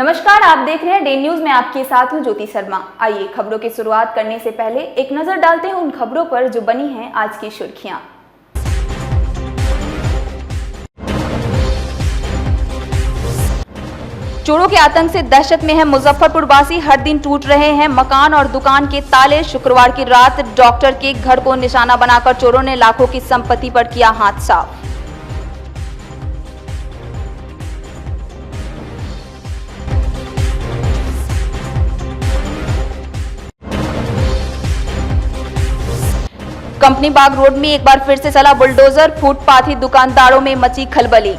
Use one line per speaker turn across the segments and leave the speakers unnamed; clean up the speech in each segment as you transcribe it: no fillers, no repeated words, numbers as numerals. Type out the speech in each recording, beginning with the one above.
नमस्कार, आप देख रहे हैं डे न्यूज में आपके साथ हूं ज्योति शर्मा। आइए खबरों की शुरुआत करने से पहले एक नजर डालते हैं उन खबरों पर जो बनी हैं आज की सुर्खियां। चोरों के आतंक से दहशत में है मुजफ्फरपुर वासी, हर दिन टूट रहे हैं मकान और दुकान के ताले। शुक्रवार की रात डॉक्टर के घर को निशाना बनाकर चोरों ने लाखों की संपत्ति पर किया हाथ साफ। कंपनी बाग रोड में एक बार फिर से चला बुलडोजर, फुटपाथी दुकानदारों में मची खलबली।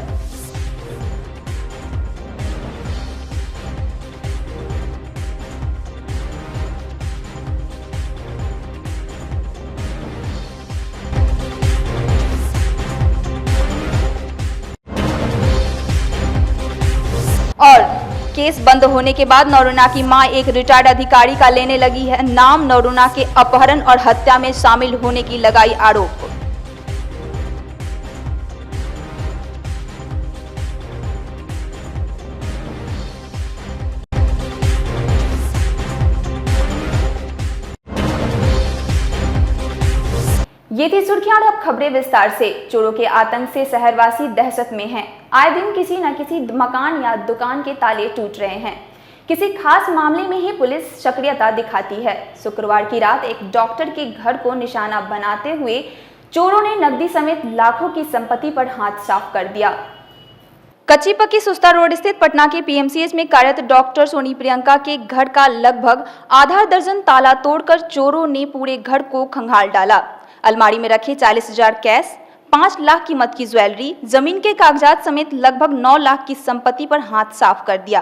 और केस बंद होने के बाद नौरूना की मां एक रिटायर्ड अधिकारी का लेने लगी है नाम। नौरूना के अपहरण और हत्या में शामिल होने की लगाई आरोप। ये थी सुर्खियां और अब खबरें विस्तार से। चोरों के आतंक से शहरवासी दहशत में हैं। आए दिन किसी न किसी मकान या दुकान के ताले टूट रहे हैं। किसी खास मामले में ही पुलिस सक्रियता दिखाती है। शुक्रवार की रात एक डॉक्टर के घर को निशाना बनाते हुए चोरों ने नकदी समेत लाखों की संपत्ति पर हाथ साफ कर दिया। कच्ची पक्की सुस्ता रोड स्थित पटना के पीएमसीएच में कार्यरत डॉक्टर सोनी प्रियंका के घर का लगभग आधा दर्जन ताला तोड़कर चोरों ने पूरे घर को खंगाल डाला। अलमारी में रखे 40,000 कैश, 5 लाख कीमत की ज्वेलरी, जमीन के कागजात समेत लगभग 9 लाख की संपत्ति पर हाथ साफ कर दिया।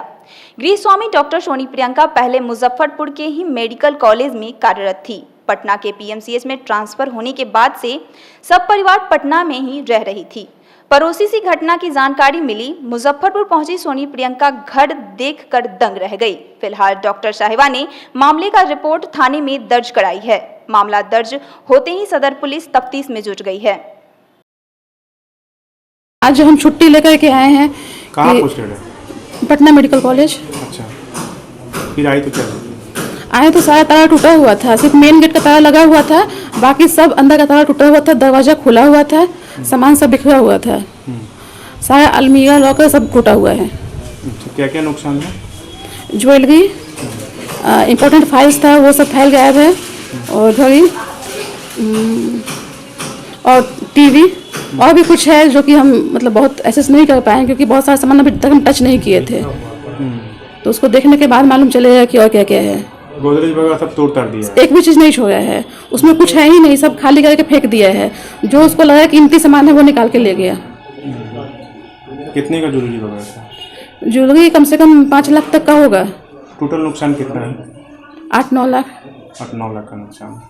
गृह स्वामी डॉक्टर सोनी प्रियंका पहले मुजफ्फरपुर के ही मेडिकल कॉलेज में कार्यरत थी। पटना के पीएमसीएच में ट्रांसफर होने के बाद से सब परिवार पटना में ही रह रही थी। पड़ोसी से घटना की जानकारी मिली। मुजफ्फरपुर पहुंची सोनी प्रियंका घर देखकर दंग रह गई। फिलहाल डॉक्टर साहिबा ने मामले का रिपोर्ट थाने में दर्ज कराई है। मामला दर्ज होते ही सदर पुलिस तफ्तीश में जुट गई है।
आज हम छुट्टी लेकर के आए हैं।
कहाँ पोस्टेड है?
Patna medical college.
अच्छा, फिर आई तो क्या?
आए तो सारा ताला टूटा हुआ था, सिर्फ मेन गेट का ताला लगा हुआ था, बाकी सब अंदर का ताला टूटा हुआ था, दरवाजा खुला हुआ था, सामान सब बिखरा हुआ था, सारा अलमीरा लॉकर सब टूटा हुआ है।
क्या क्या नुकसान है?
ज्वेलरी, इम्पोर्टेंट फाइल्स था वो सब फाइल गायब है, और घड़ी और टीवी और भी कुछ है जो कि हम मतलब बहुत एक्सेस नहीं कर पाए क्योंकि बहुत सारा सामान अभी तक हम टच नहीं किए थे। तो उसको देखने के बाद मालूम चलेगा कि और क्या क्या है।
गोदरेज वगैरह सब तोड़ ताड़ दिया?
एक भी चीज़ नहीं छोड़ा है, उसमें कुछ है ही नहीं, सब खाली करके फेंक दिया है। जो उसको लगा कीमती सामान है वो निकाल के ले गया।
कितने का ज्वेलरी वगैरह था?
ज्वेलरी कम से कम 5 लाख तक का होगा।
टोटल नुकसान कितना है?
8-9 लाख।
8-9 लाख का नुकसान।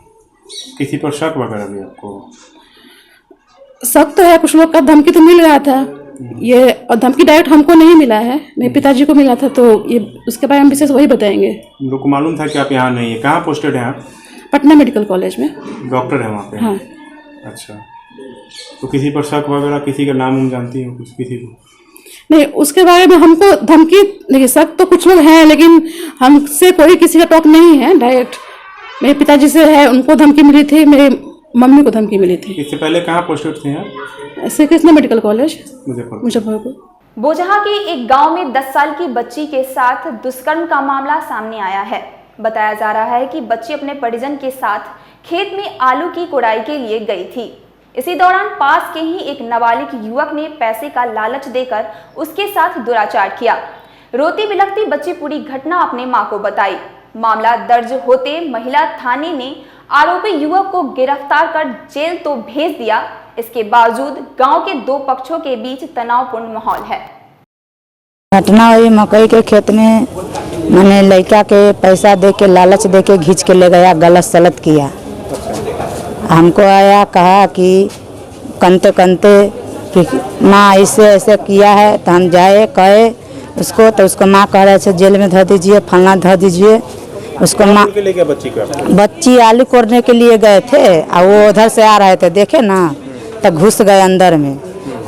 किसी पर शक वगैरह भी आपको?
शक तो है, कुछ लोग का धमकी तो मिल रहा था ये, और धमकी डायरेक्ट हमको नहीं मिला है, मेरे पिताजी को मिला था, तो ये उसके बारे में विशेष वही बताएंगे।
लोग को मालूम था कि आप यहाँ नहीं है। कहाँ पोस्टेड हैं आप?
पटना मेडिकल कॉलेज में
डॉक्टर है वहाँ पे?
हाँ।
अच्छा, तो किसी पर शक वगैरह, किसी का नाम जानती हो कुछ? किसी को
नहीं, उसके बारे में हमको धमकी नहीं, शक तो कुछ लोग हैं लेकिन हमसे कोई किसी का टॉक नहीं है डायरेक्ट। मेरे पिताजी से है, उनको धमकी मिली थी, मेरे मम्मी को धमकी मिली थी।
इससे पहले कहाँ पोस्टेड थे आप?
Shri Krishna medical college
Muzaffarpur.
बोजहा के एक गांव में 10 साल की बच्ची के साथ दुष्कर्म का मामला सामने आया है। बताया जा रहा है कि बच्ची अपने परिजन के साथ खेत में आलू की कोड़ाई के लिए गई थी। इसी दौरान पास के ही एक नाबालिग युवक ने पैसे का लालच देकर उसके साथ दुराचार किया। रोती बिलखती बच्ची पूरी घटना अपने मां को बताई। मामला दर्ज होते महिला थाने ने आरोपी युवक को गिरफ्तार कर जेल तो भेज दिया। इसके बावजूद गांव के 2 पक्षों के बीच तनावपूर्ण माहौल है।
घटना हुई मकई के खेत में, मैंने लड़का के पैसा दे के लालच दे के घींच के ले गया, गलत सलत किया। हमको आया कहा कि कनते कनते कि माँ ऐसे ऐसे किया है, तो हम जाए कहे उसको, तो उसको माँ कह रहे थे जेल में धर दीजिए, फलना धर दीजिए। उसको माँ बच्ची आलू कोड़ने के लिए गए थे और वो उधर से आ रहे थे, देखे ना, तो घुस गए अंदर में,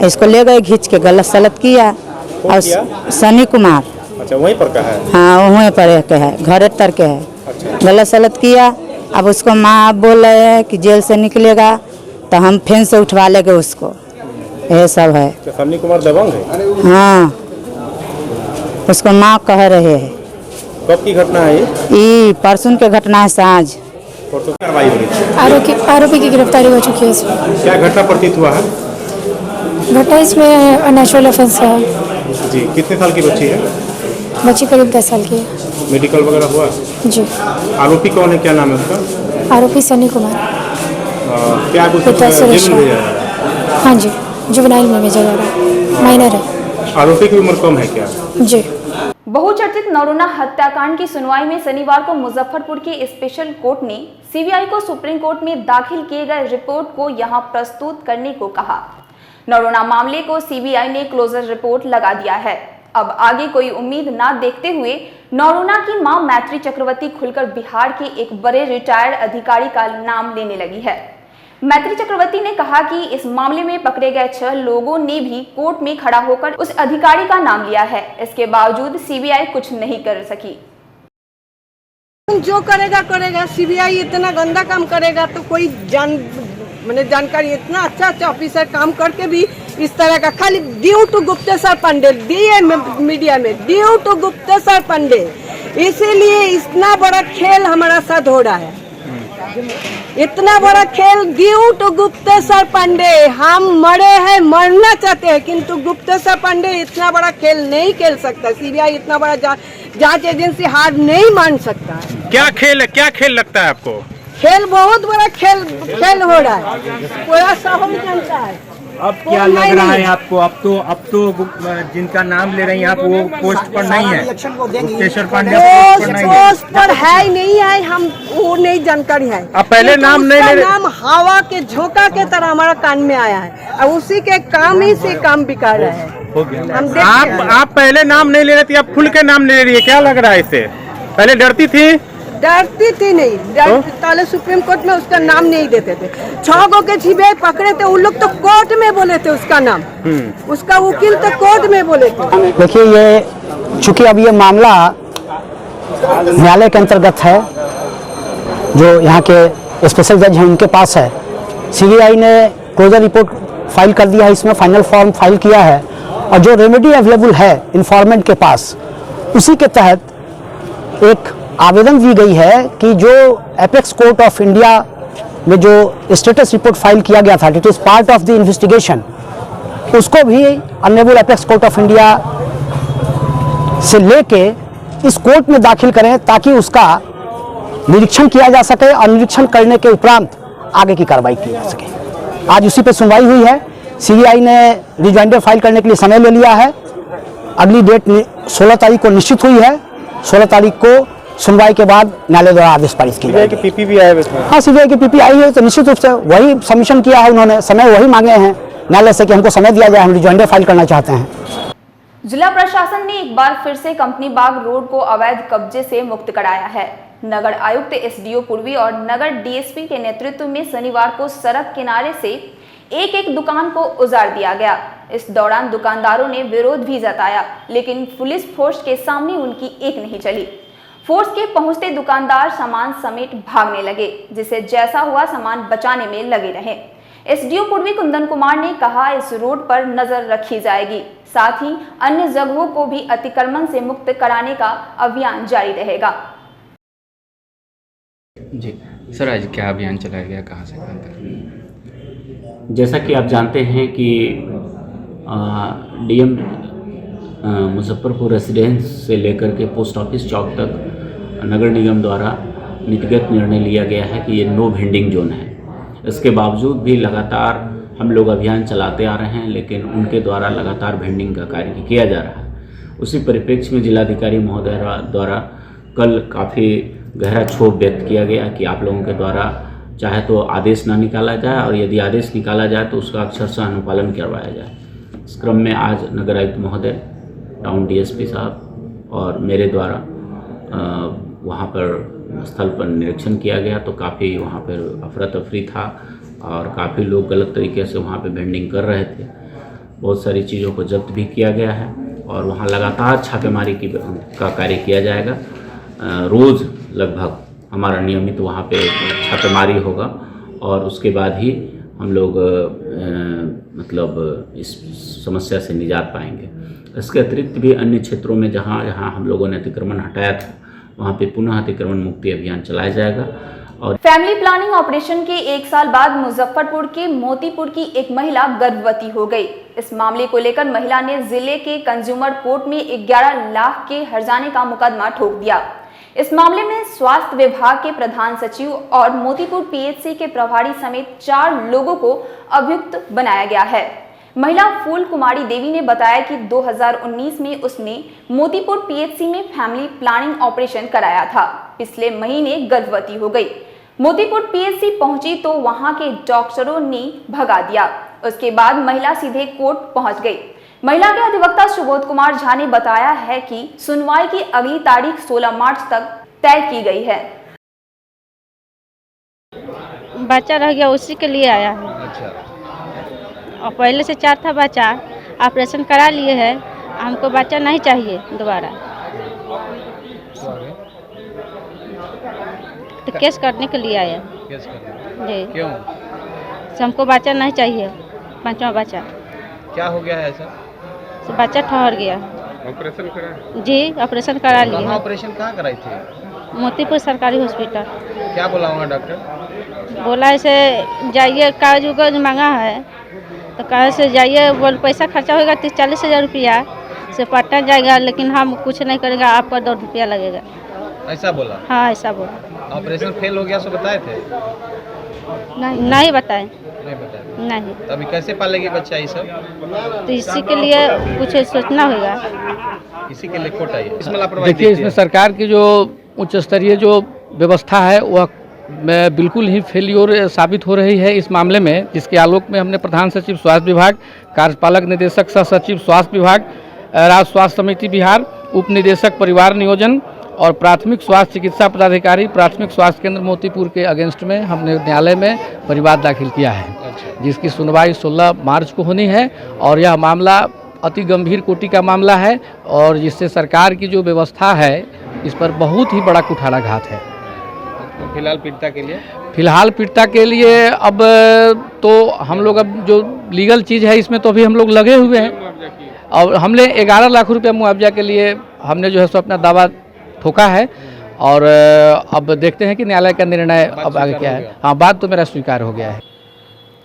इसको ले गए घींच के, गलत सलत किया। और सनी कुमार
अच्छा, वहीं पर का है?
हाँ वहीं पर के है, घर तर के है।
अच्छा,
गलत सलत किया। अब उसको माँ आप बोल रहे हैं कि जेल से निकलेगा तो हम फिर से उठवा लेंगे उसको, ये सब है।
क्या सन्नी कुमार दबंग है?
हाँ उसको माँ कह रहे हैं।
कब की घटना है ये?
परसों के घटना है साँझ।
परसों कार्रवाई हो रही थी।
आरोपी की गिरफ्तारी हो चुकी है इसमें।
क्या घटना प्रतीत हुआ है?
घटना इसमें अननेचुरल ऑफेंस है।
जी, कितने साल की बच्ची है?
बच्ची करीब 10 साल की है।
मेडिकल वगैरह हुआ?
जी।
आरोपी कौन है, क्या नाम है उसका?
आरोपी सन्नी कुमार।
क्या कुछ
पिता सुरेश
जेल में भेजा है?
हाँ जी, जुवेनाइल में भेजा जा रहा है, माइनर है।
आरोपी की उम्र कम है क्या?
जी।
बहुचर्चित नरोना हत्याकांड की सुनवाई में शनिवार को मुजफ्फरपुर की स्पेशल कोर्ट ने सीबीआई को सुप्रीम कोर्ट में दाखिल किए गए रिपोर्ट को यहां प्रस्तुत करने को कहा। नरोना मामले को सीबीआई ने क्लोजर रिपोर्ट लगा दिया है। अब आगे कोई उम्मीद ना देखते हुए नरोना की मां मैत्री चक्रवर्ती खुलकर बिहार के एक बड़े रिटायर्ड अधिकारी का नाम लेने लगी है। मैत्री चक्रवर्ती ने कहा कि इस मामले में पकड़े गए 6 लोगों ने भी कोर्ट में खड़ा होकर उस अधिकारी का नाम लिया है। इसके बावजूद सीबीआई कुछ नहीं कर सकी।
जो करेगा करेगा, सीबीआई इतना गंदा काम करेगा तो कोई जानकारी, इतना अच्छा ऑफिसर काम करके भी इस तरह का, खाली ड्यू टू गुप्तेश्वर पांडे दिए मीडिया में, ड्यू टू गुप्तेश्वर पांडे, इसीलिए इतना बड़ा खेल हमारा साथ हो रहा है। इतना बड़ा खेल ड्यू टू गुप्तेश्वर पांडे। हम मरे हैं, मरना चाहते हैं, किंतु गुप्तेश्वर पांडे इतना बड़ा खेल नहीं खेल सकता। सीबीआई इतना बड़ा जांच एजेंसी हार नहीं मान सकता।
क्या खेल है, क्या खेल लगता है आपको?
खेल बहुत बड़ा खेल हो रहा है, पूरा शहर जानता है।
अब क्या लग रहा है आपको? अब तो जिनका नाम ले रही हैं आप वो पोस्ट पर नहीं है, गुप्तेश्वर पांडे
पोस्ट पर है ही नहीं है, हम वो नहीं जानकारी है।
अब पहले नाम नहीं ले रहे,
नाम हवा के झोंका के तरह हमारा कान में आया है और उसी के काम ही से काम बिका रहे हैं।
आप पहले नाम नहीं ले रही थी, अब खुल के नाम ले रही है, क्या लग रहा है इससे? पहले डरती थी?
डरती थी नहीं, ताले सुप्रीम कोर्ट में उसका नाम नहीं देते थे। 6 गो के सीबीआई पकड़े थे, उन लोग तो कोर्ट में बोले थे उसका नाम, उसका वकील तो कोर्ट में बोले थे।
देखिए, ये चूंकि अब ये मामला न्यायालय के अंतर्गत है, जो यहाँ के स्पेशल जज हैं उनके पास है, सीबीआई ने क्लोजर रिपोर्ट फाइल कर दिया है, इसमें फाइनल फॉर्म फाइल किया है और जो रेमेडी अवेलेबल है इन्फॉर्मेंट के पास, उसी के तहत एक आवेदन दी गई है कि जो एपेक्स कोर्ट ऑफ इंडिया में जो स्टेटस रिपोर्ट फाइल किया गया था, it is part of the investigation, उसको भी honourable apex court of India से लेके इस कोर्ट में दाखिल करें ताकि उसका निरीक्षण किया जा सके और निरीक्षण करने के उपरांत आगे की कार्रवाई की जा सके। आज उसी पे सुनवाई हुई है। सीबीआई ने रिजॉइंडर फाइल करने के लिए समय ले लिया है। अगली डेट 16 तारीख को निश्चित हुई है। 16 तारीख को सुनवाई के बाद न्यायालय द्वारा आदेश पारित किया जाएगा।
पीपी भी आया है?
हाँ, सीबीआई की पीपी आई है, तो निश्चित रूप से वही सबमिशन किया है उन्होंने, समय वही मांगे हैं न्यायालय से कि हमको समय दिया जाए, हम रिजॉइंडर फाइल करना चाहते हैं।
जिला प्रशासन ने एक बार फिर से कंपनी बाग रोड को अवैध कब्जे से मुक्त कराया है। नगर आयुक्त एसडीओ पूर्वी और नगर डीएसपी के नेतृत्व में शनिवार को सड़क किनारे से एक दुकान को उजाड़ दिया गया। इस दौरान दुकानदारों ने विरोध भी जताया, लेकिन पुलिस फोर्स के सामने उनकी एक नहीं चली। फोर्स के पहुंचते दुकानदार सामान समेट भागने लगे, जिसे जैसा हुआ सामान बचाने में लगे रहे। एसडीओ पूर्वी कुंदन कुमार ने कहा, इस रोड पर नजर रखी जाएगी, साथ ही अन्य जगहों को भी अतिक्रमण से मुक्त कराने का अभियान जारी रहेगा।
जी सर, आज क्या अभियान चलाया गया, कहाँ से कहाँ तक?
जैसा कि आप जानते हैं कि डीएम मुजफ्फरपुर रेसिडेंस से लेकर के पोस्ट ऑफिस चौक तक नगर निगम द्वारा नीतिगत निर्णय लिया गया है कि ये नो वेंडिंग जोन है। इसके बावजूद भी लगातार हम लोग अभियान चलाते आ रहे हैं, लेकिन उनके द्वारा लगातार वेंडिंग का कार्य किया जा रहा है। उसी परिप्रेक्ष्य में जिलाधिकारी महोदय द्वारा कल काफ़ी गहरा क्षोभ व्यक्त किया गया कि आप लोगों के द्वारा चाहे तो आदेश ना निकाला जाए और यदि आदेश निकाला जाए तो उसका अक्षरशः अनुपालन करवाया जाए। इस क्रम में आज नगर आयुक्त महोदय, टाउन डीएसपी साहब और मेरे द्वारा वहाँ पर स्थल पर निरीक्षण किया गया, तो काफ़ी वहाँ पर अफरा तफरी था और काफ़ी लोग गलत तरीके से वहाँ पे वेंडिंग कर रहे थे। बहुत सारी चीज़ों को जब्त भी किया गया है। और वहाँ लगातार छापेमारी का कार्य किया जाएगा। रोज़ लगभग हमारा नियमित वहाँ पे छापेमारी होगा और उसके बाद ही हम लोग मतलब इस समस्या से निजात पाएंगे। इसके अतिरिक्त भी अन्य क्षेत्रों में जहाँ जहाँ हम लोगों ने अतिक्रमण हटाया था वहाँ पे पुनः अतिक्रमण मुक्ति अभियान चलाया जाएगा। और
फैमिली प्लानिंग ऑपरेशन के 1 साल बाद मुजफ्फरपुर के मोतीपुर की एक महिला गर्भवती हो गई। इस मामले को लेकर महिला ने जिले के कंज्यूमर कोर्ट में 11 लाख के हर्जाने का मुकदमा ठोक दिया। इस मामले में स्वास्थ्य विभाग के प्रधान सचिव और मोतीपुर पीएचसी के प्रभारी समेत 4 लोगों को अभियुक्त बनाया गया है। महिला फूल कुमारी देवी ने बताया कि 2019 में उसने मोतीपुर पीएचसी में फैमिली प्लानिंग ऑपरेशन कराया था। पिछले महीने गर्भवती हो गई। मोतीपुर पीएचसी पहुंची तो वहां के डॉक्टरों ने भगा दिया। उसके बाद महिला सीधे कोर्ट पहुंच गई। महिला के अधिवक्ता सुबोध कुमार झा ने बताया है कि सुनवाई की अगली तारीख 16 मार्च तक तय की गई है।
बच्चा रह गया, उसी के लिए आया है। और पहले से 4 था बच्चा, ऑपरेशन करा लिए है, हमको बच्चा नहीं चाहिए दोबारा, तो केस करने के लिए आया।
केस करने
जी,
क्यों?
हमको बच्चा नहीं चाहिए, 5वां बच्चा।
क्या हो गया है ऐसा?
तो बच्चा ठहर गया।
ऑपरेशन करा?
जी, ऑपरेशन करा लिए।
ऑपरेशन कहाँ कराई थी?
मोतीपुर सरकारी हॉस्पिटल।
क्या बोला वहाँ डॉक्टर?
बोला ऐसे जाइए, कागज उगज मांगा है, तो कहाँ से जाइए, बोल पैसा खर्चा होगा 30-40 हज़ार रुपया से पटना जाएगा, लेकिन हम कुछ नहीं करेगा, आपका 2 रुपया लगेगा।
ऐसा बोला?
हाँ, ऐसा बोला।
ऑपरेशन फेल हो गया सो बताए थे?
नहीं बताए।
नहीं बताए?
नहीं।
तो अभी कैसे पालेगी बच्चा ये सब?
तो इसी के लिए कुछ सोचना होगा।
इसी के लिए कोर्ट आई है। इसमें लापरवाही
देखिए, इसमें सरकार की जो उच्च स्तरीय जो व्यवस्था है वह बिल्कुल ही फेल्योर साबित हो रही है इस मामले में, जिसके आलोक में हमने प्रधान सचिव स्वास्थ्य विभाग, कार्यपालक निदेशक सह सचिव स्वास्थ्य विभाग, राज्य स्वास्थ्य समिति बिहार, उप निदेशक परिवार नियोजन और प्राथमिक स्वास्थ्य चिकित्सा पदाधिकारी प्राथमिक स्वास्थ्य केंद्र मोतीपुर के अगेंस्ट में हमने न्यायालय में परिवाद दाखिल किया है, जिसकी सुनवाई 16 मार्च को होनी है। और यह मामला अति गंभीर कोटि का मामला है और जिससे सरकार की जो व्यवस्था है इस पर बहुत ही बड़ा कुठाराघात है।
फिलहाल पीड़िता के लिए?
फिलहाल पीड़िता के लिए अब तो हम लोग अब जो लीगल चीज़ है इसमें तो अभी हम लोग लगे हुए हैं और हमने 11 लाख रुपया मुआवजा के लिए हमने जो है सो अपना दावा ठोका है और अब देखते हैं कि न्यायालय का निर्णय अब आगे क्या है। हाँ, बात तो मेरा स्वीकार हो गया है।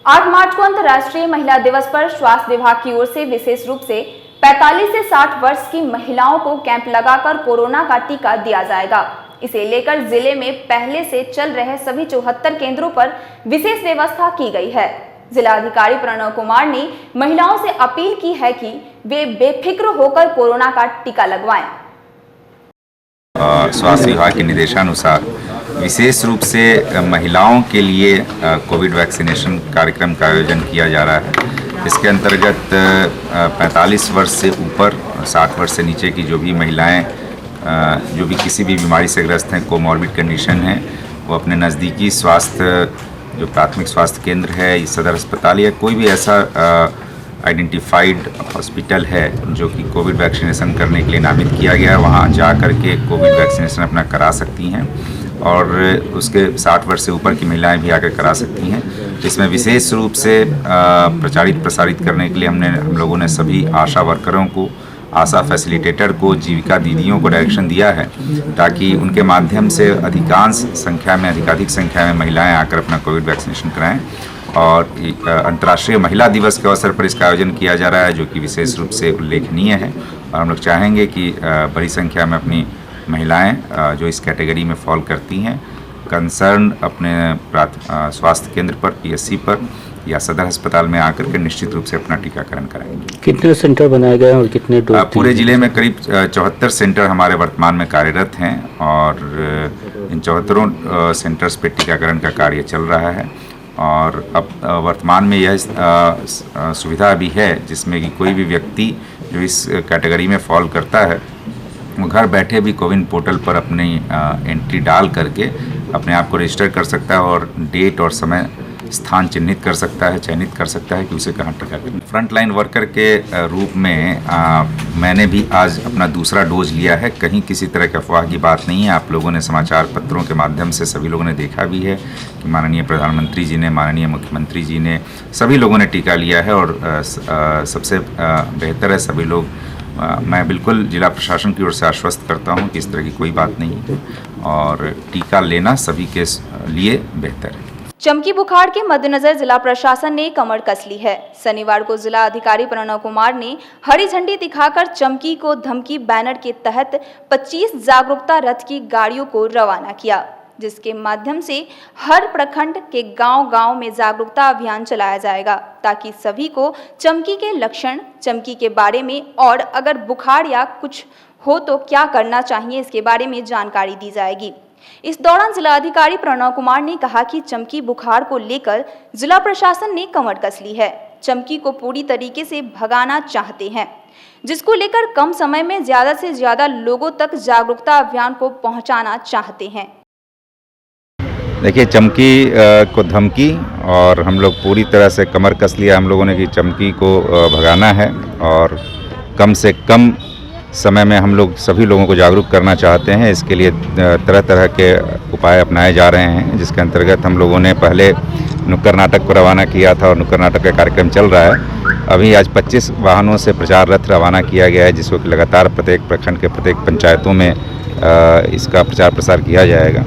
8 मार्च को अंतर्राष्ट्रीय महिला दिवस पर स्वास्थ्य विभाग की ओर से विशेष रूप से 45 से 60 वर्ष की महिलाओं को कैंप लगाकर कोरोना का टीका दिया जाएगा। इसे लेकर जिले में पहले से चल रहे सभी 74 केंद्रों पर विशेष व्यवस्था की गई है। जिलाधिकारी प्रणव कुमार ने महिलाओं से अपील की है कि वे बेफिक्र होकर कोरोना का टीका लगवाएं।
स्वास्थ्य विभाग के निर्देशानुसार विशेष रूप से महिलाओं के लिए कोविड वैक्सीनेशन कार्यक्रम का आयोजन किया जा रहा है। इसके अंतर्गत 45 वर्ष से ऊपर 60 वर्ष से नीचे की जो भी महिलाएं जो भी किसी भी बीमारी से ग्रस्त हैं, कोमॉर्बिड कंडीशन है, वो अपने नज़दीकी स्वास्थ्य जो प्राथमिक स्वास्थ्य केंद्र है, सदर अस्पताल या कोई भी ऐसा आइडेंटिफाइड हॉस्पिटल है जो कि कोविड वैक्सीनेशन करने के लिए नामित किया गया है, वहाँ जा कर के कोविड वैक्सीनेशन अपना करा सकती हैं और उसके 60 वर्ष से ऊपर की महिलाएं भी आकर करा सकती हैं। इसमें विशेष रूप से प्रसारित करने के लिए हम लोगों ने सभी आशा वर्करों को, आशा फैसिलिटेटर को, जीविका दीदियों को डायरेक्शन दिया है ताकि उनके माध्यम से अधिकाधिक संख्या में महिलाएं आकर अपना कोविड वैक्सीनेशन कराएं। और अंतर्राष्ट्रीय महिला दिवस के अवसर पर इसका आयोजन किया जा रहा है जो कि विशेष रूप से उल्लेखनीय है और हम लोग चाहेंगे कि बड़ी संख्या में अपनी महिलाएं जो इस कैटेगरी में फॉल करती हैं कंसर्न अपने स्वास्थ्य केंद्र पर, पीएससी पर या सदर अस्पताल में आकर के निश्चित रूप से अपना टीकाकरण कराएंगे।
कितने सेंटर बनाए गए हैं और कितने डोज?
पूरे जिले में करीब 74 सेंटर हमारे वर्तमान में कार्यरत हैं और इन 74 सेंटर्स पे टीकाकरण का कार्य चल रहा है और अब वर्तमान में यह सुविधा भी है जिसमें कि कोई भी व्यक्ति जो इस कैटेगरी में फॉल करता है वो घर बैठे भी कोविन पोर्टल पर अपनी एंट्री डाल करके अपने आप को रजिस्टर कर सकता है और डेट और समय स्थान चिन्हित कर सकता है, चयनित कर सकता है कि उसे कहाँ टीकाकरण। फ्रंटलाइन वर्कर के रूप में मैंने भी आज अपना दूसरा डोज लिया है। कहीं किसी तरह की अफवाह की बात नहीं है। आप लोगों ने समाचार पत्रों के माध्यम से सभी लोगों ने देखा भी है कि माननीय प्रधानमंत्री जी ने, माननीय मुख्यमंत्री जी ने, सभी लोगों ने टीका लिया है और सबसे बेहतर है सभी लोग। मैं बिल्कुल जिला प्रशासन की ओर से आश्वस्त करता हूं कि इस तरह की कोई बात नहीं है और टीका लेना सभी के लिए बेहतर है।
चमकी बुखार के मद्देनजर जिला प्रशासन ने कमर कस ली है। शनिवार को जिला अधिकारी प्रणव कुमार ने हरी झंडी दिखाकर चमकी को धमकी बैनर के तहत 25 जागरूकता रथ की गाड़ियों को रवाना किया, जिसके माध्यम से हर प्रखंड के गांव-गांव में जागरूकता अभियान चलाया जाएगा ताकि सभी को चमकी के लक्षण, चमकी के बारे में और अगर बुखार या कुछ हो तो क्या करना चाहिए इसके बारे में जानकारी दी जाएगी। इस दौरान जिला अधिकारी प्रणव कुमार ने कहा कि चमकी बुखार को लेकर जिला प्रशासन ने कमर कस ली है। चमकी को पूरी तरीके से भगाना चाहते हैं, जिसको लेकर कम समय में ज्यादा से ज्यादा लोगों तक जागरूकता अभियान को पहुंचाना चाहते हैं।
देखिए, चमकी को धमकी और हम लोग पूरी तरह से कमर कस लिया हम लोगों ने कि चमकी को भगाना है और कम से कम समय में हम लोग सभी लोगों को जागरूक करना चाहते हैं। इसके लिए तरह तरह के उपाय अपनाए जा रहे हैं, जिसके अंतर्गत हम लोगों ने पहले नुक्कड़ नाटक को रवाना किया था और नुक्कड़ नाटक का कार्यक्रम चल रहा है। अभी आज 25 वाहनों से प्रचार रथ रवाना किया गया है, जिसको कि लगातार प्रत्येक प्रखंड के प्रत्येक पंचायतों में इसका प्रचार प्रसार किया जाएगा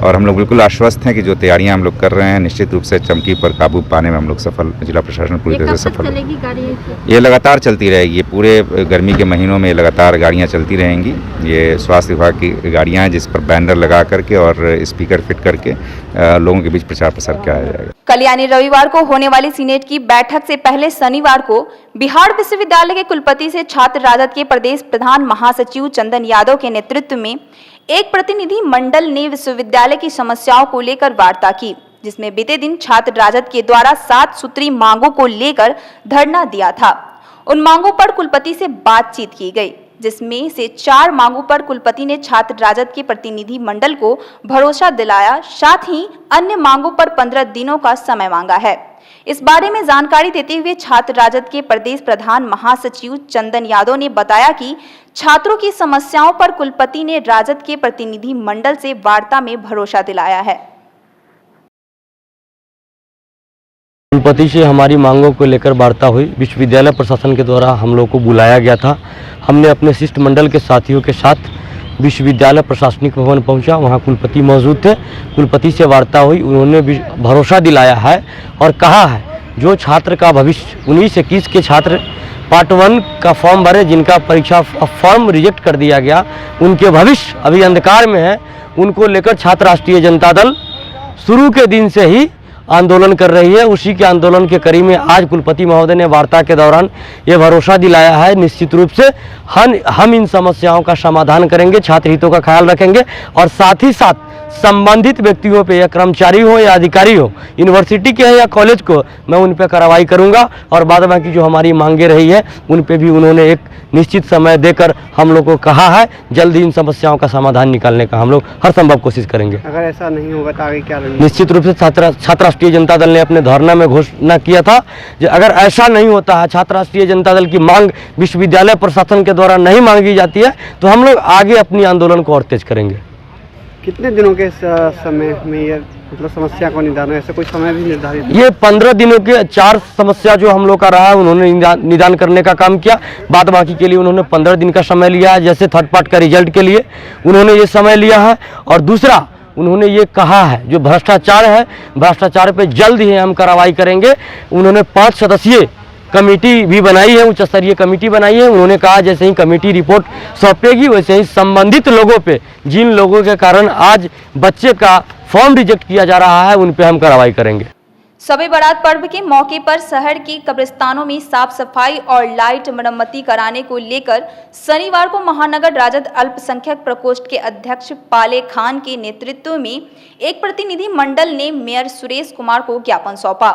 और हम लोग बिल्कुल आश्वस्त हैं कि जो तैयारियां हम लोग कर रहे हैं निश्चित रूप से चमकी पर काबू पाने में हम लोग सफल, जिला प्रशासन पूरी तरह से सफल है। ये लगातार चलती रहेगी। ये पूरे गर्मी के महीनों में लगातार गाड़ियां चलती रहेंगी। ये स्वास्थ्य विभाग की गाड़ियां हैं जिस पर बैनर लगा करके और स्पीकर फिट करके लोगों के बीच प्रचार प्रसार किया जाएगा।
कल यानी रविवार को होने वाली सीनेट की बैठक से पहले शनिवार को बिहार विश्वविद्यालय के कुलपति से छात्र राजद के प्रदेश प्रधान महासचिव चंदन यादव के नेतृत्व में एक प्रतिनिधि मंडल ने विश्वविद्यालय की समस्याओं को लेकर वार्ता की, जिसमें बीते दिन छात्र राजद के द्वारा 7 सूत्री मांगों को लेकर धरना दिया था। उन मांगों पर कुलपति से बातचीत की गई, जिसमें से 4 मांगों पर कुलपति ने छात्र राजद के प्रतिनिधि मंडल को भरोसा दिलाया, साथ ही अन्य मांगों पर 15 दिनों का समय मांगा है। इस बारे में जानकारी देते हुए छात्र राजद के प्रदेश प्रधान महासचिव चंदन यादव ने बताया कि छात्रों की समस्याओं पर कुलपति ने राजद के प्रतिनिधि मंडल से वार्ता में भरोसा दिलाया है।
कुलपति से हमारी मांगों को लेकर वार्ता हुई। विश्वविद्यालय प्रशासन के द्वारा हम लोग को बुलाया गया था। हमने अपने शिष्टमंडल के साथियों के साथ विश्वविद्यालय प्रशासनिक भवन पहुंचा, वहां कुलपति मौजूद थे। कुलपति से वार्ता हुई, उन्होंने भरोसा दिलाया है और कहा है जो छात्र का भविष्य 19-21 के छात्र पार्ट 1 का फॉर्म भरे, जिनका परीक्षा फॉर्म रिजेक्ट कर दिया गया, उनके भविष्य अभी अंधकार में है। उनको लेकर छात्र राष्ट्रीय जनता दल शुरू के दिन से ही आंदोलन कर रही है। उसी के आंदोलन के कड़ी में आज कुलपति महोदय ने वार्ता के दौरान ये भरोसा दिलाया है निश्चित रूप से हम इन समस्याओं का समाधान करेंगे, छात्र हितों का ख्याल रखेंगे और साथ ही साथ संबंधित व्यक्तियों पे, या कर्मचारी हो या अधिकारी हो, यूनिवर्सिटी के हैं या कॉलेज को, मैं उन पे कार्रवाई करूंगा और बाद बाकी जो हमारी मांगे रही है उन पे भी उन्होंने एक निश्चित समय देकर हम लोग को कहा है जल्द ही इन समस्याओं का समाधान निकालने का हम लोग हर संभव कोशिश करेंगे।
अगर ऐसा नहीं होगा तो आगे क्या रहेगा?
निश्चित रूप से छात्र राष्ट्रीय जनता दल ने अपने धरना में घोषणा किया था कि अगर ऐसा नहीं होता है, छात्र राष्ट्रीय जनता दल की मांग विश्वविद्यालय प्रशासन के द्वारा नहीं मांगी जाती है, तो हम लोग आगे अपनी आंदोलन को और तेज करेंगे।
कितने दिनों के समय में ये मतलब समस्या को निदान, ऐसे कोई समय भी निर्धारित?
ये 15 दिनों के 4 समस्या जो हम लोग का रहा है उन्होंने निदान करने का काम किया। बाद बाकी के लिए उन्होंने 15 दिन का समय लिया है। जैसे थर्ड पार्ट का रिजल्ट के लिए उन्होंने ये समय लिया है और दूसरा उन्होंने ये कहा है जो भ्रष्टाचार है, भ्रष्टाचार पे जल्द ही हम कार्रवाई करेंगे। उन्होंने 5 सदस्यीय कमेटी भी बनाई है, उच्च स्तरीय कमेटी बनाई है। उन्होंने कहा जैसे ही कमेटी रिपोर्ट सौंपेगी वैसे ही संबंधित लोगों पे, जिन लोगों के कारण आज बच्चे का फॉर्म रिजेक्ट किया जा रहा है, उन पे हम कार्रवाई करेंगे।
शब-ए बारात पर्व के मौके पर शहर के कब्रिस्तानों में साफ सफाई और लाइट मरम्मती कराने को लेकर शनिवार को महानगर राजद अल्पसंख्यक प्रकोष्ठ के अध्यक्ष पाले खान के नेतृत्व में एक प्रतिनिधि मंडल ने मेयर सुरेश कुमार को ज्ञापन सौंपा।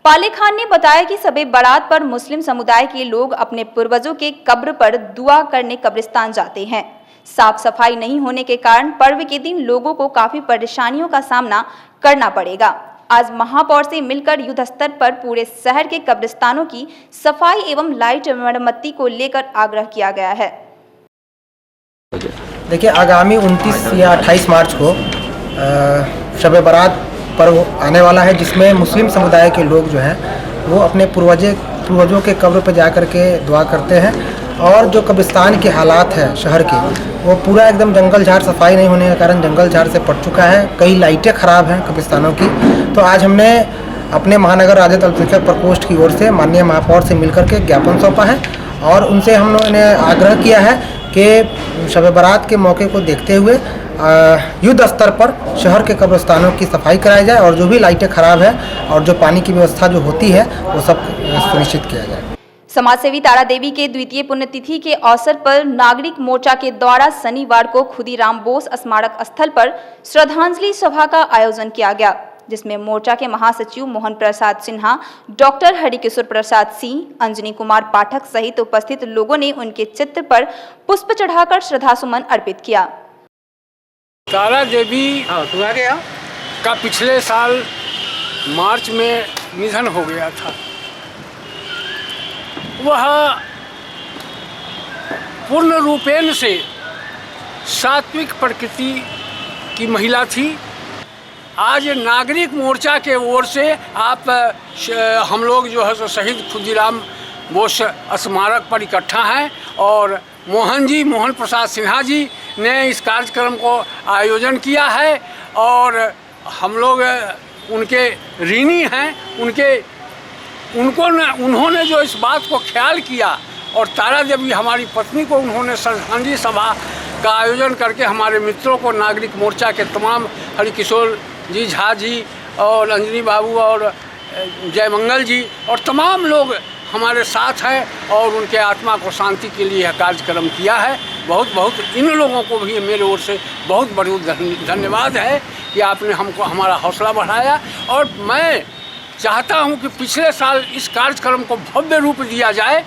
पाले खान ने बताया कि शब-ए बारात पर मुस्लिम समुदाय के लोग अपने पूर्वजों के कब्र पर दुआ करने कब्रिस्तान जाते हैं। साफ सफाई नहीं होने के कारण पर्व के दिन लोगों को काफी परेशानियों का सामना करना पड़ेगा। आज महापौर से मिलकर युद्ध स्तर पर पूरे शहर के कब्रिस्तानों की सफाई एवं लाइट मरम्मती को लेकर आग्रह किया गया है।
देखिए, आगामी 29 या 28 मार्च को शब बारात पर्व आने वाला है, जिसमें मुस्लिम समुदाय के लोग जो हैं वो अपने पूर्वजों के कब्र पर जा कर के दुआ करते हैं। और जो कब्रिस्तान के हालात हैं शहर के, वो पूरा एकदम जंगल झाड़, सफाई नहीं होने के कारण जंगल झाड़ से पड़ चुका है। कई लाइटें ख़राब हैं कब्रिस्तानों की। तो आज हमने अपने महानगर राजद अल्पसंख्यक प्रकोष्ठ की ओर से माननीय महापौर से मिलकर के ज्ञापन सौंपा है और उनसे हम लोगों ने आग्रह किया है कि शब बारात के मौके को देखते हुए युद्ध स्तर पर शहर के कब्रिस्तानों की सफाई कराई जाए और जो भी लाइटें ख़राब है और जो पानी की व्यवस्था जो होती है वो सब सुनिश्चित किया जाए।
समाजसेवी तारा देवी के द्वितीय पुण्यतिथि के अवसर पर नागरिक मोर्चा के द्वारा शनिवार को खुदीराम बोस स्मारक स्थल पर श्रद्धांजलि सभा का आयोजन किया गया, जिसमें मोर्चा के महासचिव मोहन प्रसाद सिन्हा, डॉक्टर हरिकिशोर प्रसाद सिंह, अंजनी कुमार पाठक सहित उपस्थित लोगों ने उनके चित्र पर पुष्प चढ़ाकर श्रद्धासुमन अर्पित किया।
तारा देवी का पिछले साल मार्च में निधन हो गया था। वह पूर्ण रूपेण से सात्विक प्रकृति की महिला थी। आज नागरिक मोर्चा के ओर से हम लोग जो है सो शहीद खुदीराम बोस स्मारक पर इकट्ठा हैं और मोहन प्रसाद सिन्हा जी ने इस कार्यक्रम को आयोजन किया है और हम लोग उनके ऋणी हैं। उन्होंने जो इस बात को ख्याल किया और तारा देवी हमारी पत्नी को उन्होंने श्रद्धांजलि सभा का आयोजन करके हमारे मित्रों को, नागरिक मोर्चा के तमाम, हरिकिशोर जी, झा जी और अंजनी बाबू और जयमंगल जी और तमाम लोग हमारे साथ हैं और उनके आत्मा को शांति के लिए यह कार्यक्रम किया है। बहुत इन लोगों को भी मेरे ओर से बहुत धन्यवाद है कि आपने हमको हमारा हौसला बढ़ाया। और मैं चाहता हूं कि पिछले साल इस कार्यक्रम को भव्य रूप दिया जाए।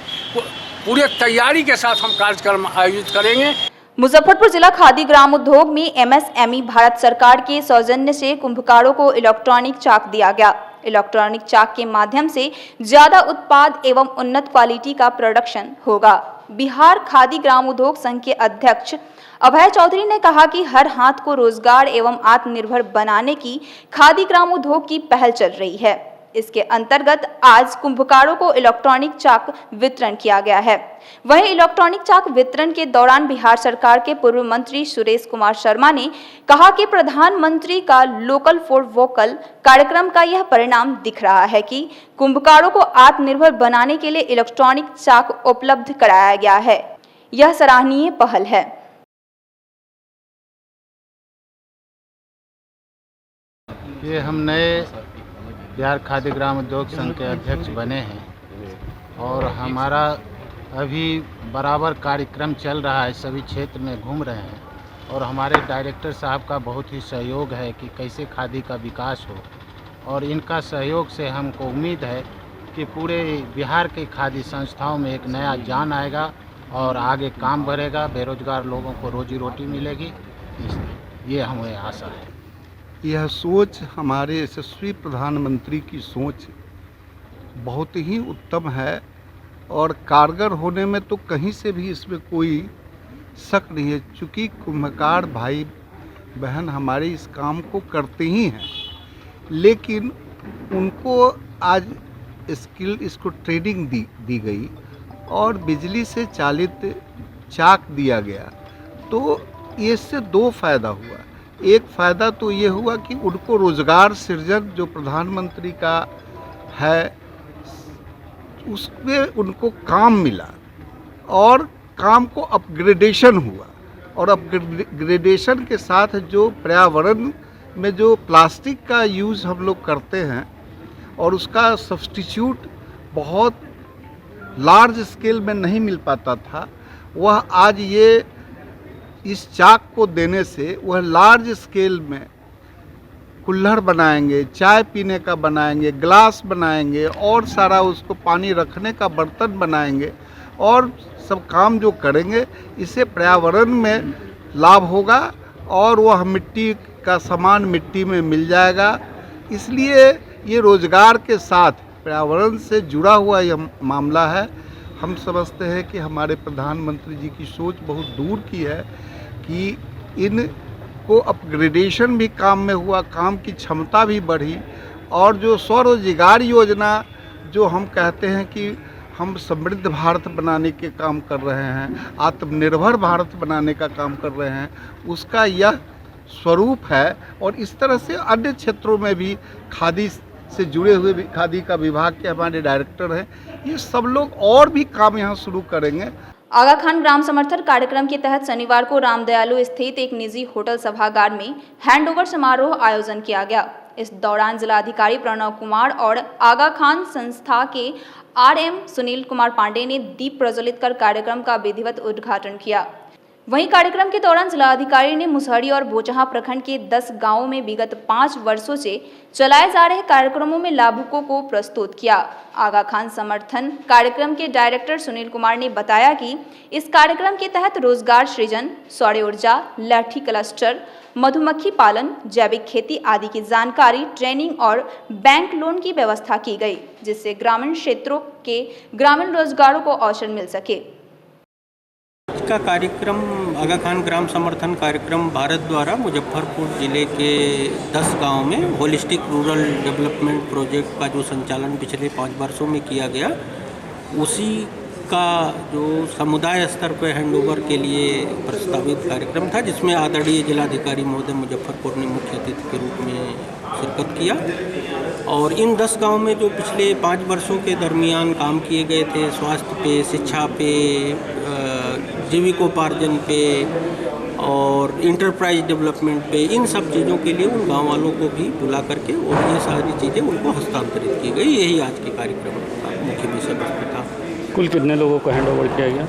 पूरे तैयारी के साथ हम कार्यक्रम आयोजित करेंगे।
मुजफ्फरपुर जिला खादी ग्राम उद्योग में एमएसएमई भारत सरकार के सौजन्य से कुंभकारों को इलेक्ट्रॉनिक चाक दिया गया। इलेक्ट्रॉनिक चाक के माध्यम से ज्यादा उत्पाद एवं उन्नत क्वालिटी का प्रोडक्शन होगा। बिहार खादी ग्राम उद्योग संघ के अध्यक्ष अभय चौधरी ने कहा कि हर हाथ को रोजगार एवं आत्मनिर्भर बनाने की खादी ग्राम उद्योग की पहल चल रही है। इसके अंतर्गत आज कुंभकारों को इलेक्ट्रॉनिक चाक वितरण किया गया है। वहीं इलेक्ट्रॉनिक चाक वितरण के दौरान बिहार सरकार के पूर्व मंत्री सुरेश कुमार शर्मा ने कहा कि प्रधानमंत्री का लोकल फॉर वोकल कार्यक्रम का यह परिणाम दिख रहा है कि कुंभकारों को आत्मनिर्भर बनाने के लिए इलेक्ट्रॉनिक चाक उपलब्ध कराया गया है। यह सराहनीय पहल है।
ये हम नए बिहार खादी ग्राम उद्योग संघ के अध्यक्ष बने हैं और हमारा अभी बराबर कार्यक्रम चल रहा है, सभी क्षेत्र में घूम रहे हैं और हमारे डायरेक्टर साहब का बहुत ही सहयोग है कि कैसे खादी का विकास हो और इनका सहयोग से हमको उम्मीद है कि पूरे बिहार के खादी संस्थाओं में एक नया जान आएगा और आगे काम बढ़ेगा, बेरोजगार लोगों को रोजी रोटी मिलेगी। ये हमें आशा है।
यह सोच हमारे यशस्वी प्रधानमंत्री की सोच बहुत ही उत्तम है और कारगर होने में तो कहीं से भी इसमें कोई शक नहीं है, चूँकि कुम्भकार भाई बहन हमारे इस काम को करते ही हैं, लेकिन उनको आज इसको ट्रेनिंग दी गई और बिजली से चालित चाक दिया गया। तो इससे दो फ़ायदा हुआ। एक फ़ायदा तो ये हुआ कि उनको रोज़गार सृजन जो प्रधानमंत्री का है उसमें उनको काम मिला और काम को अपग्रेडेशन हुआ और अपग्रेडेशन के साथ जो पर्यावरण में जो प्लास्टिक का यूज़ हम लोग करते हैं और उसका सब्स्टिट्यूट बहुत लार्ज स्केल में नहीं मिल पाता था, वह आज ये इस चाक को देने से वह लार्ज स्केल में कुल्हड़ बनाएंगे, चाय पीने का बनाएंगे, ग्लास बनाएंगे और सारा उसको पानी रखने का बर्तन बनाएंगे और सब काम जो करेंगे इससे पर्यावरण में लाभ होगा और वह मिट्टी का सामान मिट्टी में मिल जाएगा इसलिए ये रोजगार के साथ पर्यावरण से जुड़ा हुआ यह मामला है। हम समझते हैं कि हमारे प्रधानमंत्री जी की सोच बहुत दूर की है कि इनको अपग्रेडेशन भी काम में हुआ, काम की क्षमता भी बढ़ी, और जो स्वरोजगार योजना जो हम कहते हैं कि हम समृद्ध भारत बनाने के काम कर रहे हैं, आत्मनिर्भर भारत बनाने का काम कर रहे हैं, उसका यह स्वरूप है। और इस तरह से अन्य क्षेत्रों में भी खादी से जुड़े हुए भी, खादी का विभाग के हमारे डायरेक्टर हैं, ये सब लोग और भी काम यहाँ शुरू करेंगे।
आगा खान ग्राम समर्थन कार्यक्रम के तहत शनिवार को रामदयालु स्थित एक निजी होटल सभागार में हैंडओवर समारोह आयोजन किया गया। इस दौरान जिलाधिकारी प्रणव कुमार और आगा खान संस्था के RM सुनील कुमार पांडे ने दीप प्रज्वलित कर कार्यक्रम का विधिवत उद्घाटन किया। वहीं कार्यक्रम के दौरान जिलाधिकारी ने मुसहरी और बोचहा प्रखंड के 10 गांवों में विगत 5 वर्षों से चलाए जा रहे कार्यक्रमों में लाभुकों को प्रस्तुत किया। आगा खान समर्थन कार्यक्रम के डायरेक्टर सुनील कुमार ने बताया कि इस कार्यक्रम के तहत रोजगार सृजन, सौर ऊर्जा, लाठी क्लस्टर, मधुमक्खी पालन, जैविक खेती आदि की जानकारी, ट्रेनिंग और बैंक लोन की व्यवस्था की गई, जिससे ग्रामीण क्षेत्रों के ग्रामीण रोजगारों को अवसर मिल सके।
का कार्यक्रम आगा खान ग्राम समर्थन कार्यक्रम भारत द्वारा मुजफ्फरपुर जिले के 10 गांव में होलिस्टिक रूरल डेवलपमेंट प्रोजेक्ट का जो संचालन पिछले 5 वर्षों में किया गया, उसी का जो समुदाय स्तर पर हैंडओवर के लिए प्रस्तावित कार्यक्रम था, जिसमें आदरणीय जिलाधिकारी महोदय मुजफ्फरपुर ने मुख्य अतिथि के रूप में शिरकत किया। और इन 10 गांव में जो पिछले 5 वर्षों के दरमियान काम किए गए थे, स्वास्थ्य पे, शिक्षा पे, जीविकोपार्जन पे और इंटरप्राइज डेवलपमेंट पे, इन सब चीज़ों के लिए उन गांव वालों को भी बुला करके और ये सारी चीज़ें उनको हस्तांतरित की गई। यही आज के कार्यक्रम का मुख्य विषय वस्तु था।
कुल कितने लोगों को हैंडओवर किया गया?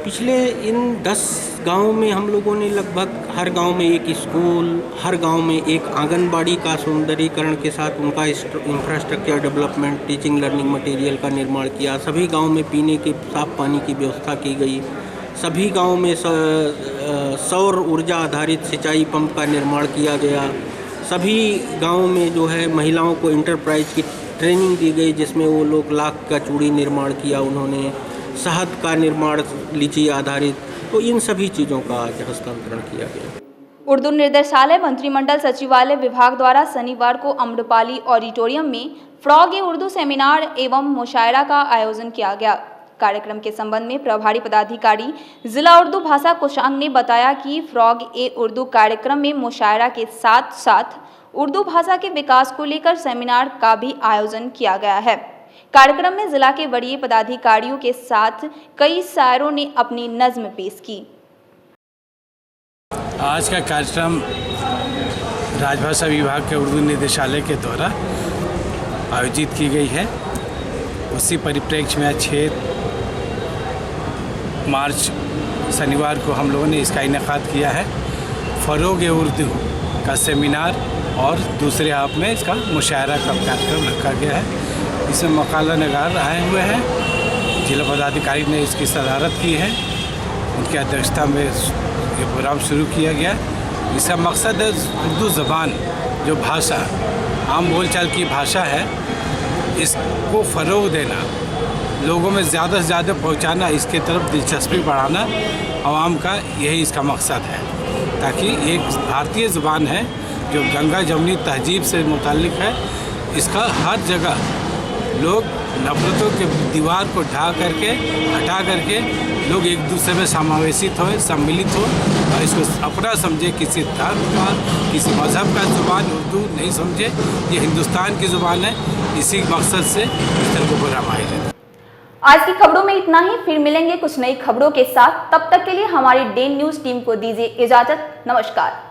पिछले इन 10 गांव में हम लोगों ने लगभग हर गांव में एक स्कूल, हर गांव में एक आंगनबाड़ी का सौंदर्यीकरण के साथ उनका infrastructure development, teaching learning material का निर्माण किया। सभी गांव में पीने के साफ पानी की व्यवस्था की गई। सभी गांव में सौर ऊर्जा आधारित सिंचाई पंप का निर्माण किया गया। सभी गांव में जो है महिलाओं को इंटरप्राइज की ट्रेनिंग दी गई, जिसमें वो लोग लाख का चूड़ी निर्माण किया, उन्होंने शहद का निर्माण लीची आधारित, तो इन सभी चीज़ों का आज हस्तांतरण किया गया।
उर्दू निर्देशालय मंत्रिमंडल सचिवालय विभाग द्वारा शनिवार को अम्रपाली ऑडिटोरियम में फ्रॉग ए उर्दू सेमिनार एवं मुशायरा का आयोजन किया गया। कार्यक्रम के संबंध में प्रभारी पदाधिकारी जिला उर्दू भाषा कोषांग ने बताया कि फ्रॉग ए उर्दू कार्यक्रम में मुशायरा के साथ साथ उर्दू भाषा के विकास को लेकर सेमिनार का भी आयोजन किया गया है। कार्यक्रम में जिला के वरीय पदाधिकारियों के साथ कई शायरों ने अपनी नज्म पेश की।
आज का कार्यक्रम राजभाषा विभाग के उर्दू निदेशालय के द्वारा आयोजित की गई है। उसी परिप्रेक्ष्य में 6 मार्च शनिवार को हम लोगों ने इसका इनेकाद किया है। फ़रोग़ उर्दू का सेमिनार और दूसरे आप में इसका मुशायरा का कार्यक्रम रखा गया है। इसमें मकाला नगार आए हुए हैं। जिला पदाधिकारी ने इसकी सदारत की है, उनकी अध्यक्षता में ये प्रोग्राम शुरू किया गया। इसका मकसद है उर्दू ज़बान जो भाषा आम बोलचाल की भाषा है, इसको फ़रोग़ देना, लोगों में ज़्यादा से ज़्यादा पहुंचाना, इसके तरफ दिलचस्पी बढ़ाना आवाम का, यही इसका मकसद है। ताकि एक भारतीय ज़बान है जो गंगा जमुनी तहजीब से मुताल्लिक़ है, इसका हर जगह लोग नफ़रतों के दीवार को हटा करके लोग एक दूसरे में समावेशित हो, सम्मिलित हो और इसको अपना समझे, किसी धर्म का, किसी मज़हब का ज़ुबान उर्दू नहीं समझे, ये हिंदुस्तान की ज़ुबान है। इसी मकसद से इस तरह को प्रोग्राम आयोजित।
आज की खबरों में इतना ही। फिर मिलेंगे कुछ नई खबरों के साथ। तब तक के लिए हमारी डे न्यूज़ टीम को दीजिए इजाज़त। नमस्कार।